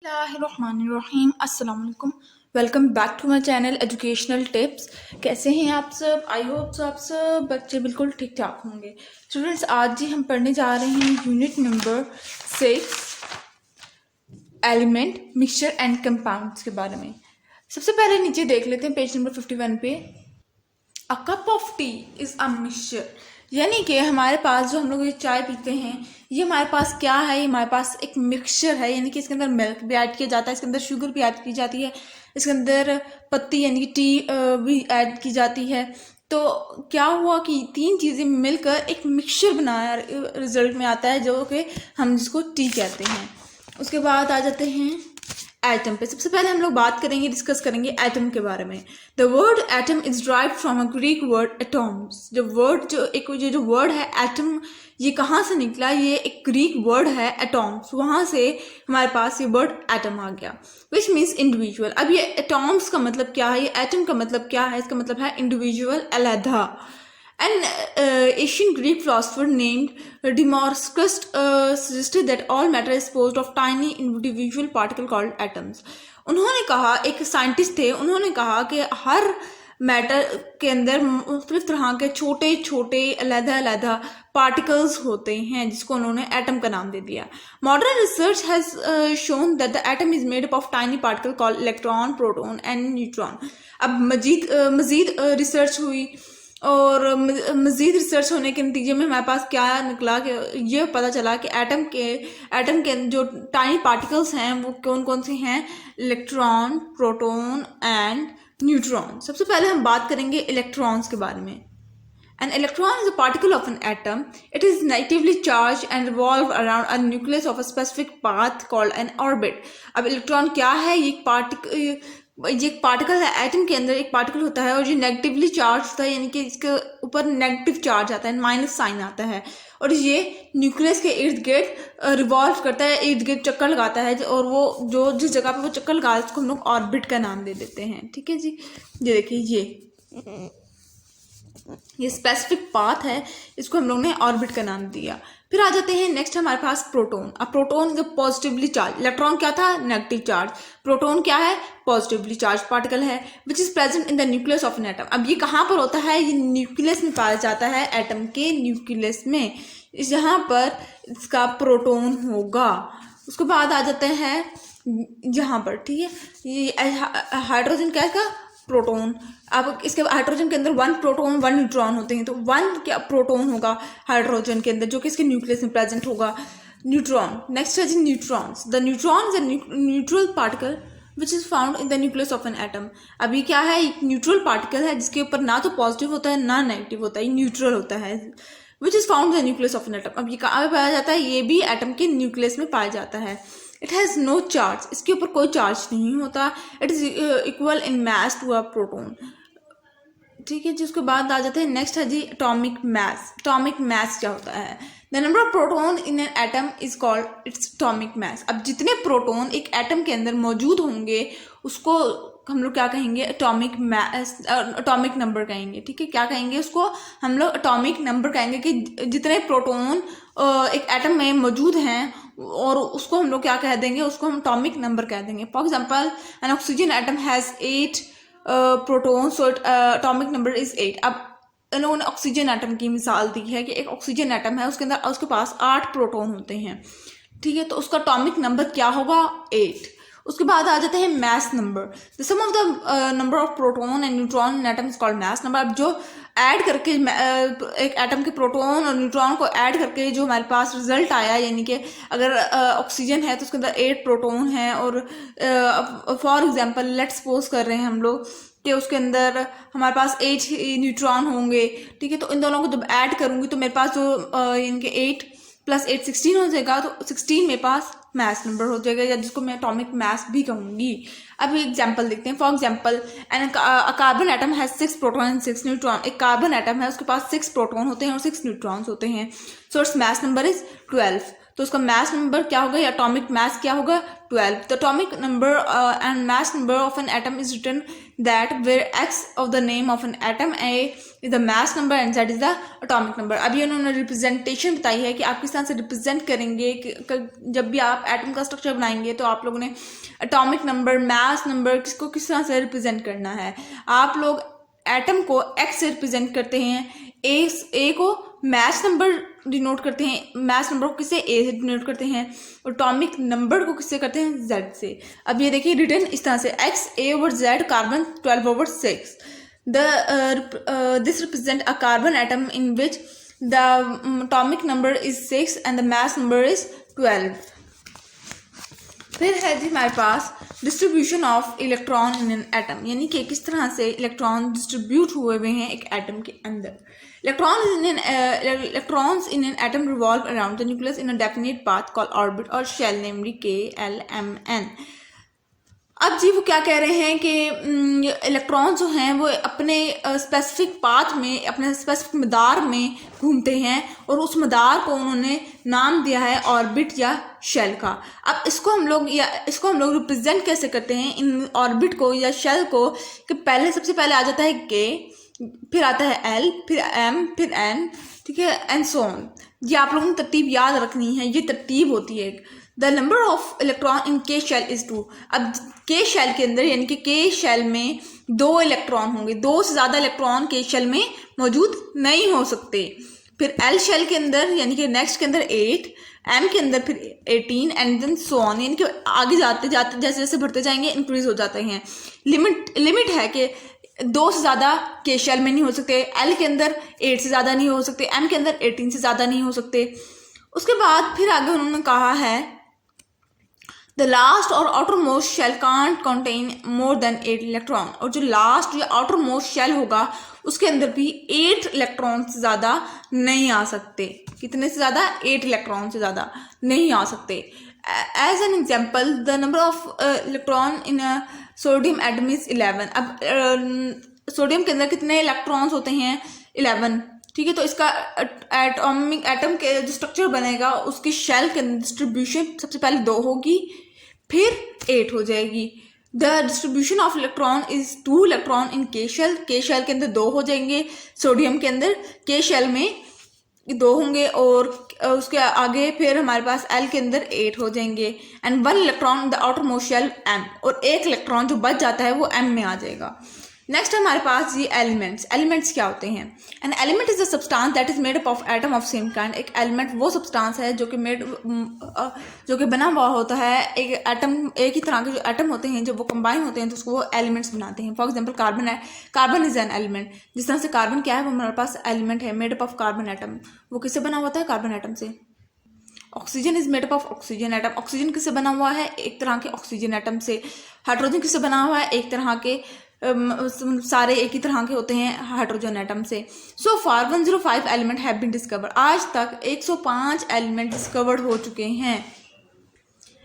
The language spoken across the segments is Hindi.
बिस्मिल्लाहिर्रहमानिर्रहीम अस्सलाम वालेकुम। Welcome back to my channel educational tips. कैसे हैं आप सब? आई होप आप सब बच्चे बिल्कुल ठीक ठाक होंगे। स्टूडेंट्स, आज जी हम पढ़ने जा रहे हैं unit number 6 element mixture and compounds के बारे में। सबसे पहले नीचे देख लेते हैं पेज नंबर 51 पे। A cup of T is a mixture, यानी कि हमारे पास जो हम लोग ये चाय पीते हैं ये हमारे पास क्या है? ये हमारे पास एक मिक्सचर है, यानी कि इसके अंदर मिल्क भी ऐड किया जाता है, इसके अंदर शुगर भी ऐड की जाती है, इसके अंदर पत्ती यानी कि टी भी ऐड की जाती है। तो क्या हुआ कि तीन चीज़ें मिलकर एक मिक्सचर बनाया रिजल्ट में आता है, जो कि हम जिसको टी कहते हैं। उसके बाद आ जाते हैं एटम पे। सबसे पहले हम लोग बात करेंगे, डिस्कस करेंगे एटम के बारे में। The word atom is drive from a Greek word atoms. जो वर्ड है एटम, ये कहाँ से निकला? ये एक ग्रीक वर्ड है एटॉम्स, वहाँ से हमारे पास ये वर्ड एटम आ गया, विच मीन्स इंडिविजुअल। अब ये एटॉम्स का मतलब क्या है, ये एटम का मतलब क्या है? इसका मतलब है इंडिविजुअल, अलहदा। An ancient Greek philosopher named Demosthenes suggested that all matter is composed of tiny individual particles called atoms. उन्होंने कहा, एक साइंटिस्ट थे, उन्होंने कहा कि हर मैटर के अंदर मुख्तलिफ तरह के छोटे छोटे अलग-अलग पार्टिकल्स होते हैं, जिसको उन्होंने एटम का नाम दे दिया। Modern research has shown that the atom is made up of tiny particle called electron, proton and neutron. अब मजीद रिसर्च हुई और मज़ीद रिसर्च होने के नतीजे में हमारे पास क्या निकला कि ये पता चला कि एटम के जो टाइनी पार्टिकल्स हैं वो कौन कौन से हैं? Electron, proton and neutron. सबसे पहले हम बात करेंगे इलेक्ट्रॉन्स के बारे में। An electron is a particle of an atom. It is negatively charged and revolves around a nucleus of a specific path called an orbit. अब इलेक्ट्रॉन क्या है? ये एक पार्टिकल है, एटम के अंदर एक पार्टिकल होता है और ये नेगेटिवली चार्ज होता है, यानी कि इसके ऊपर नेगेटिव चार्ज आता है, माइनस साइन आता है, और ये न्यूक्लियस के इर्द गिर्द रिवॉल्व करता है, इर्द गिर्द चक्कर लगाता है, और वो जो जिस जगह पे वो चक्कर लगाता है उसको हम लोग ऑर्बिट का नाम दे देते हैं। ठीक है जी, ये देखिए ये स्पेसिफिक पाथ है, इसको हम लोग ने ऑर्बिट का नाम दिया। फिर आ जाते हैं नेक्स्ट हमारे पास प्रोटॉन। अब proton is positively charge, electron क्या था? Negative charge. प्रोटॉन क्या है? पॉजिटिवली चार्ज पार्टिकल है, which is present in the nucleus of an atom. अब ये कहाँ पर होता है? ये न्यूक्लियस में पाया जाता है, एटम के न्यूक्लियस में, जहाँ पर इसका प्रोटॉन होगा। उसके बाद आ जाते हैं यहाँ पर, ठीक है, ये हाइड्रोजन क्या है? प्रोटॉन। अब इसके हाइड्रोजन के अंदर 1 प्रोटॉन 1 न्यूट्रॉन होते हैं, तो 1 क्या प्रोटॉन होगा हाइड्रोजन के अंदर, जो कि इसके न्यूक्लियस में प्रेजेंट होगा, न्यूट्रॉन। नेक्स्ट है जी neutrons. The neutron is a neutral particle which is found in the nucleus of an atom. अब ये क्या है? एक न्यूट्रल पार्टिकल है जिसके ऊपर ना तो पॉजिटिव होता है ना नेगेटिव होता है, न्यूट्रल होता है, विच is found in the nucleus of an atom. अब ये कहाँ पाया जाता है? ये भी एटम के न्यूक्लियस में पाया जाता है। इट हैज़ नो चार्ज, इसके ऊपर कोई चार्ज नहीं होता। It is equal in mass to a proton. ठीक है जी, उसके बाद आ जाते हैं नेक्स्ट है जी एटॉमिक मैस। एटॉमिक मैस क्या होता है? The number of proton in an atom is called its atomic mass. अब जितने प्रोटॉन एक एटम के अंदर मौजूद होंगे उसको हम लोग क्या कहेंगे? एटॉमिक मैस, एटॉमिक नंबर कहेंगे। ठीक है, क्या कहेंगे उसको? हम लोग एटॉमिक नंबर कहेंगे कि जितने प्रोटॉन एक एटम में मौजूद हैं, और उसको हम लोग क्या कह देंगे? उसको हम एटॉमिक नंबर कह देंगे। For example N oxygen atom has 8 proton, so atomic number is 8। अब इन्होंने ऑक्सीजन एटम की मिसाल दी है कि एक ऑक्सीजन एटम है, उसके अंदर उसके पास 8 प्रोटॉन होते हैं। ठीक है, तो उसका एटॉमिक नंबर क्या होगा? 8। उसके बाद आ जाते हैं mass number. The sum of the number of proton and neutron in atom is called mass number. अब जो ऐड करके एक एटम के प्रोटॉन और न्यूट्रॉन को ऐड करके जो हमारे पास रिजल्ट आया, यानी कि अगर ऑक्सीजन है तो उसके अंदर 8 प्रोटॉन है, और फॉर एग्जांपल लेट्स सपोज कर रहे हैं हम लोग कि उसके अंदर हमारे पास 8 न्यूट्रॉन होंगे। ठीक है, तो इन दोनों को जब ऐड करूँगी तो मेरे पास जो यानी कि 8 + 8 16 हो जाएगा, तो 16 मेरे पास मैस नंबर हो जाएगा, या जिसको मैं एटॉमिक मैस भी कहूँगी। अब एग्जांपल देखते हैं। For example carbon atom has 6 proton and 6 neutron. एक कार्बन एटम है, उसके पास 6 प्रोटॉन होते हैं और 6 न्यूट्रॉन्स होते हैं, so it's mass number is 12। तो उसका मास नंबर क्या होगा या एटॉमिक मास क्या होगा 12. The atomic number and mass number of an atom is written that where x of the name of an atom, a is the mass number and z is the atomic number. अभी उन्होंने रिप्रेजेंटेशन बताई है कि आप किस तरह से रिप्रेजेंट करेंगे जब भी आप एटम का स्ट्रक्चर बनाएंगे तो आप लोगों ने एटॉमिक नंबर, मास नंबर किसको किस तरह से रिप्रेजेंट करना है. आप लोग एटम को x से रिप्रेजेंट करते हैं, ए को मास नंबर डिनोट करते हैं, मास नंबर को किससे ए से डिनोट करते हैं, एटॉमिक नंबर को किससे करते हैं z से. अब ये देखिए रिटन इस तरह से x a over z carbon 12 over 6. This represent a carbon atom in which the atomic number is 6 and the mass number is 12. फिर है जी हमारे पास distribution of electron in an atom, यानी कि किस तरह से इलेक्ट्रॉन डिस्ट्रीब्यूट हुए हुए हैं एक एटम के अंदर. Electrons in an atom revolve around the nucleus in a definite path called orbit or shell, namely K, L, M, N. अब जी वो क्या कह रहे हैं कि इलेक्ट्रॉन जो हैं वो अपने स्पेसिफिक पाथ में, अपने स्पेसिफिक मदार में घूमते हैं और उस मदार को उन्होंने नाम दिया है ऑर्बिट या शेल का. अब इसको हम लोग रिप्रेजेंट कैसे करते हैं इन ऑर्बिट को या शेल को, कि पहले सबसे पहले आ जाता है के, फिर आता है एल, फिर एम, फिर एन, ठीक है, एंड सो ऑन. ये आप लोगों को तरतीब याद रखनी है, ये तरतीब होती है. द नंबर ऑफ इलेक्ट्रॉन इन के शेल इज 2. अब के शेल के अंदर यानी कि के शेल में 2 इलेक्ट्रॉन होंगे, 2 से ज़्यादा इलेक्ट्रॉन के शेल में मौजूद नहीं हो सकते. फिर एल शेल के अंदर यानी कि नेक्स्ट के अंदर 8, एम के अंदर फिर 18 एंड देन सो ऑन, यानी कि आगे जाते जाते जैसे जैसे बढ़ते जाएंगे इंक्रीज हो जाते हैं. लिमिट है कि 2 से ज़्यादा के शेल में नहीं हो सकते, एल के अंदर 8 से ज़्यादा नहीं हो सकते, एम के अंदर 18 से ज़्यादा नहीं हो सकते. उसके बाद फिर आगे उन्होंने कहा है द लास्ट और outer most shell can't contain more than 8 electron. और जो लास्ट या आउटर मोस्ट शेल होगा उसके अंदर भी 8 इलेक्ट्रॉन से ज़्यादा नहीं आ सकते. कितने से ज़्यादा? 8 इलेक्ट्रॉन से ज़्यादा नहीं आ सकते. As an example the number of electron in sodium atom is 11. अब सोडियम के अंदर कितने इलेक्ट्रॉन्स होते हैं? 11. ठीक है, तो इसका एटम के जो स्ट्रक्चर बनेगा उसकी शेल के डिस्ट्रीब्यूशन सबसे पहले 2 होगी, फिर 8 हो जाएगी. The distribution of electron is 2 electron in के शेल. के शेल के अंदर 2 हो जाएंगे, सोडियम के अंदर के शेल में 2 होंगे और उसके आगे फिर हमारे पास एल के अंदर 8 हो जाएंगे. And 1 electron the outer most shell M, और 1 इलेक्ट्रॉन जो बच जाता है वो एम में आ जाएगा. नेक्स्ट हमारे पास ये एलिमेंट्स क्या होते हैं? An element is a substance that is made up of atom of same kind. एक एलिमेंट वो सब्सटेंस है जो कि बना हुआ होता है एक एटम, एक ही तरह के जो एटम होते हैं जब वो कंबाइन होते हैं तो उसको वो एलिमेंट्स बनाते हैं. फॉर एग्जांपल कार्बन है, कार्बन इज एन एलिमेंट. जिस तरह से कार्बन क्या है, वो हमारे पास एलिमेंट है made up of carbon atom. वो किससे बना होता है? कार्बन एटम से. Oxygen is made up of oxygen atom. Oxygen किससे बना हुआ है? एक तरह के ऑक्सीजन एटम से. हाइड्रोजन किससे बना हुआ है? एक तरह के सारे एक ही तरह के होते हैं हाइड्रोजन एटम से. सो फार 105 एलिमेंट हैव बीन डिस्कवर्ड. आज तक 105 एलिमेंट डिस्कवर्ड हो चुके हैं.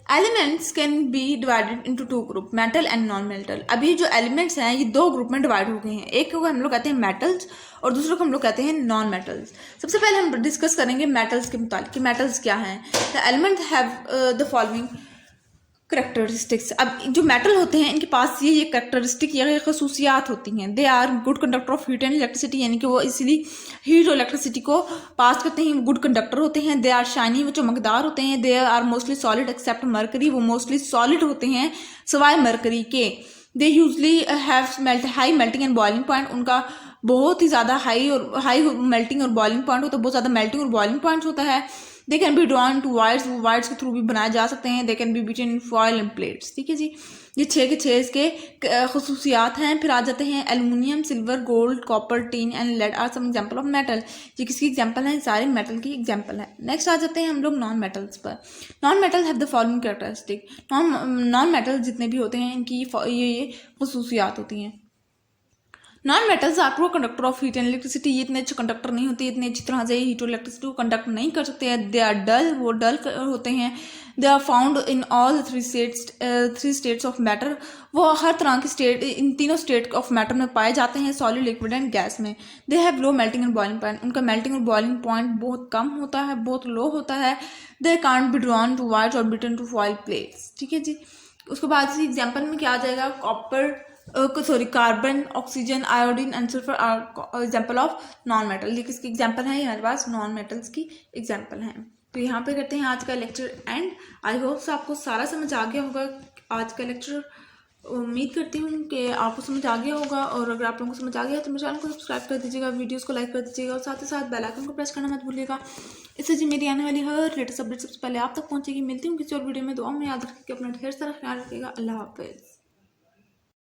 Elements can be divided into 2 group, metal and non metal. अभी जो एलिमेंट्स हैं ये 2 ग्रुप में डिवाइड हो गए हैं. एक को हम लोग कहते हैं मेटल्स और दूसरे को हम लोग कहते हैं नॉन मेटल्स. सबसे पहले हम डिस्कस करेंगे मेटल्स के मुताबिक कि मेटल्स क्या हैं. The element have the following characteristics. अब जो मेटल होते हैं इनके पास ये करेक्टरिस्टिक या खसूसियात होती हैं. They are good conductor of heat and electricity, यानी कि वो इसीलिए हीट और इलेक्ट्रिसिटी को पास करते हैं, गुड कंडक्टर होते हैं. दे आर शाइनी, वो चमकदार होते हैं. They are mostly solid except mercury, वो मोस्टली सॉलिड होते हैं सिवाय मरकरी के. They usually have high melting and boiling point. उनका बहुत ही ज़्यादा हाई मेल्टिंग और बॉइलिंग पॉइंट होता है, बहुत ज़्यादा मेल्टिंग और बॉइलिंग पॉइंट होता है. They can be drawn to wires, वो वायर्स के थ्रू भी बनाए जा सकते हैं. They can be beaten in foil and plates. ठीक है जी, ये 6 के 6 इसके खसूसियात हैं. फिर आ जाते हैं aluminium, silver, gold, copper, tin and lead are some example of metal. ये किसकी एग्जाम्पल है? सारे मेटल की एग्जाम्पल है. नेक्स्ट आ जाते हैं हम लोग नॉन मेटल्स पर. Non metal have the following characteristic. Non metal जितने भी होते हैं इनकी ये खसूसियात होती हैं. Non metals are to conductor of heat and electricity, ये इतने अच्छे कंडक्टर नहीं होते, इतने अच्छी तरह से हीट और इलेक्ट्रिसिटी को कंडक्ट नहीं कर सकते हैं। दे आर डल, वो डल होते हैं। They are found in all three states of matter, वो हर तरह की स्टेट, इन तीनों स्टेट ऑफ मैटर में पाए जाते हैं, सॉलिड, लिक्विड एंड गैस में। They have low melting and boiling point, उनका मेल्टिंग और बॉइलिंग पॉइंट बहुत कम होता है, बहुत लो होता है। They can't be drawn to white और बिटन टू फॉइल प्लेट्स, ठीक है जी। उसके बाद से एग्जाम्पल में क्या आ जाएगा, copper, carbon, oxygen, iodine and sulphur are example of non metal. ये किसकी एग्जाम्पल है, हमारे पास नॉन मेटल्स की एग्जाम्पल हैं। तो यहाँ पे करते हैं आज का लेक्चर एंड। आई होप आपको सारा समझ आ गया होगा आज का लेक्चर। उम्मीद करती हूँ कि आपको समझ आ गया होगा, और अगर आप लोगों को समझ आ गया तो मेरे चैनल को सब्सक्राइब कर दीजिएगा, वीडियोस को लाइक कर दीजिएगा, और साथ ही साथ बेल आइकन को प्रेस करना मत भूलिएगा। इससे जी मेरी आने वाली हर लेटेस्ट अपडेट सबसे पहले आप तक पहुँचेगी। मिलती हूँ किसी और वीडियो में। दुआ में याद रखिए, अपना ढेर सारा ख्याल रखिएगा। अल्लाह हाफिज़।